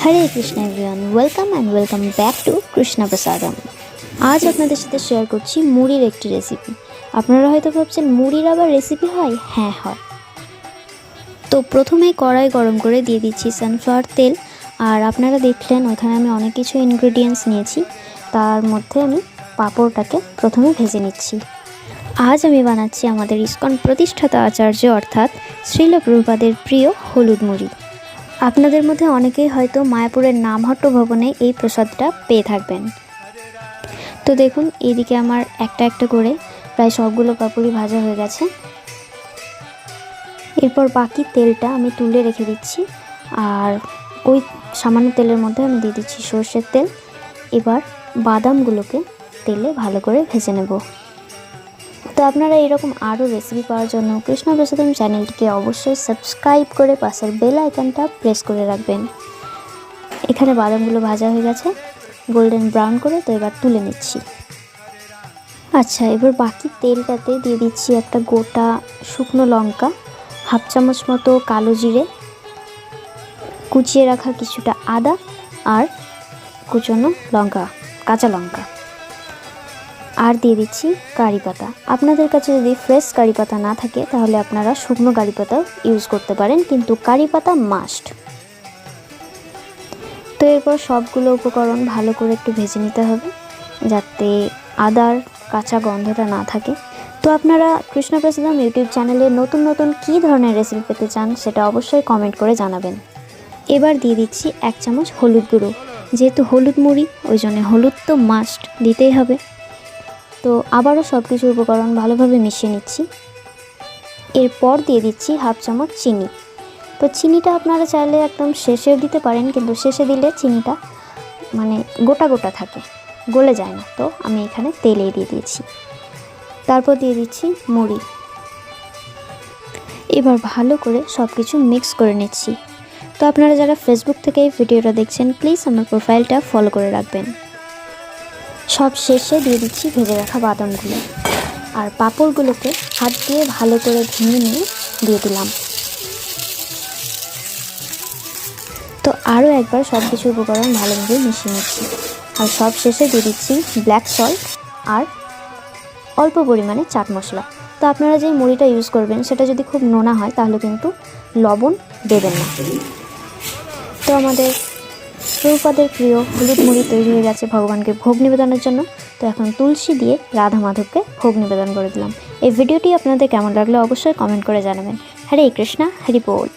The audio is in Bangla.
Hare Krishna everyone, welcome back to Krishna প্রসাদম। আজ আপনাদের সাথে শেয়ার করছি মুড়ির একটি রেসিপি। আপনারা হয়তো ভাবছেন মুড়ির আবার রেসিপি হয়? হ্যাঁ, হয়। তো প্রথমে কড়াই গরম করে দিয়ে দিচ্ছি সানফ্লাওয়ার তেল। আর আপনারা দেখলেন ওখানে আমি অনেক কিছু ইনগ্রেডিয়েন্টস নিয়েছি। তার মধ্যে আমি পাঁপড়টাকে প্রথমে ভেজে নিচ্ছি। আজ আমি বানাচ্ছি আমাদের ইসকন প্রতিষ্ঠাতা আচার্য অর্থাৎ শ্রীল প্রভুপাদের প্রিয় হলুদ মুড়ি। আপনাদের মধ্যে অনেকেই হয়তো মায়াপুরের নামহট্ট ভবনে এই প্রসাদটা পেয়ে থাকবেন। তো দেখুন, এইদিকে আমার একটা একটা করে প্রায় সবগুলো পাপড়ি ভাজা হয়ে গেছে। এরপর বাকি তেলটা আমি তুলে রেখে দিচ্ছি, আর ওই সামান্য তেলের মধ্যে আমি দিয়ে দিচ্ছি সর্ষের তেল। এবার বাদামগুলোকে তেলে ভালো করে ভেজে নেব। তো আপনারা এরকম আরও রেসিপি পাওয়ার জন্য কৃষ্ণ প্রসাদম চ্যানেলটিকে অবশ্যই সাবস্ক্রাইব করে পাশের বেল আইকনটা প্রেস করে রাখবেন। এখানে বাদামগুলো ভাজা হয়ে গেছে গোল্ডেন ব্রাউন করে, তো এবার তুলে নিচ্ছি। আচ্ছা, এবার বাকি তেলটাতে দিয়ে দিচ্ছি একটা গোটা শুকনো লঙ্কা, হাফ চামচ মতো কালো জিরে, কুচিয়ে রাখা কিছুটা আদা আর কুচনো লঙ্কা, কাঁচা লঙ্কা, আর দিয়ে দিচ্ছি কারি পাতা। আপনাদের কাছে যদি ফ্রেশ কারি পাতা না থাকে তাহলে আপনারা শুকনো কারি পাতাও ইউজ করতে পারেন, কিন্তু কারি পাতা মাস্ট। তো এরপর সবগুলো উপকরণ ভালো করে একটু ভেজে নিতে হবে যাতে আদার কাঁচা গন্ধটা না থাকে। তো আপনারা কৃষ্ণ প্রসাদম ইউটিউব চ্যানেলে নতুন নতুন কী ধরনের রেসিপি পেতে চান সেটা অবশ্যই কমেন্ট করে জানাবেন। এবার দিয়ে দিচ্ছি 1 চামচ হলুদ গুঁড়ো। যেহেতু হলুদ মুড়ি, ওই জন্য হলুদ তো মাস্ট দিতেই হবে। তো আবারও সব কিছু উপকরণ ভালোভাবে মিশিয়ে নিচ্ছি। এরপর দিয়ে দিচ্ছি হাফ চামচ চিনি। তো চিনিটা আপনারা চাইলে একদম শেষেও দিতে পারেন, কিন্তু শেষে দিলে চিনিটা মানে গোটা গোটা থাকে, গলে যায় না। তো আমি এখানে তেলে দিয়ে দিয়েছি। তারপর দিয়ে দিচ্ছি মুড়ি। এবার ভালো করে সব কিছু মিক্স করে নিচ্ছি। তো আপনারা যারা ফেসবুক থেকে এই ভিডিওটা দেখছেন, প্লিজ আমার প্রোফাইলটা ফলো করে রাখবেন। সব শেষে দিয়ে দিচ্ছি ভেজে রাখা বাদামগুলো, আর পাঁপড়গুলোকে হাত দিয়ে ভালো করে ভেঙে নিয়ে দিয়ে দিলাম। তো আরও একবার সব কিছু উপকরণ ভালোভাবে মিশিয়ে নিচ্ছি, আর সব শেষে দিয়ে দিচ্ছি ব্ল্যাক সল্ট আর অল্প পরিমাণে চাট মশলা। তো আপনারা যেই মুড়িটা ইউজ করবেন সেটা যদি খুব নোনা হয় তাহলে কিন্তু লবণ দেবেন না। তো আমাদের প্রভুপাদের প্রিয় হলুদ মুড়ি তৈরি হয়ে গেছে ভগবানকে ভোগ নিবেদনের জন্য। তো এখন তুলসী দিয়ে রাধা মাধবকে ভোগ নিবেদন করে দিলাম। এই ভিডিওটি আপনাদের কেমন লাগলো অবশ্যই কমেন্ট করে জানাবেন। হরে কৃষ্ণা, হরি বল।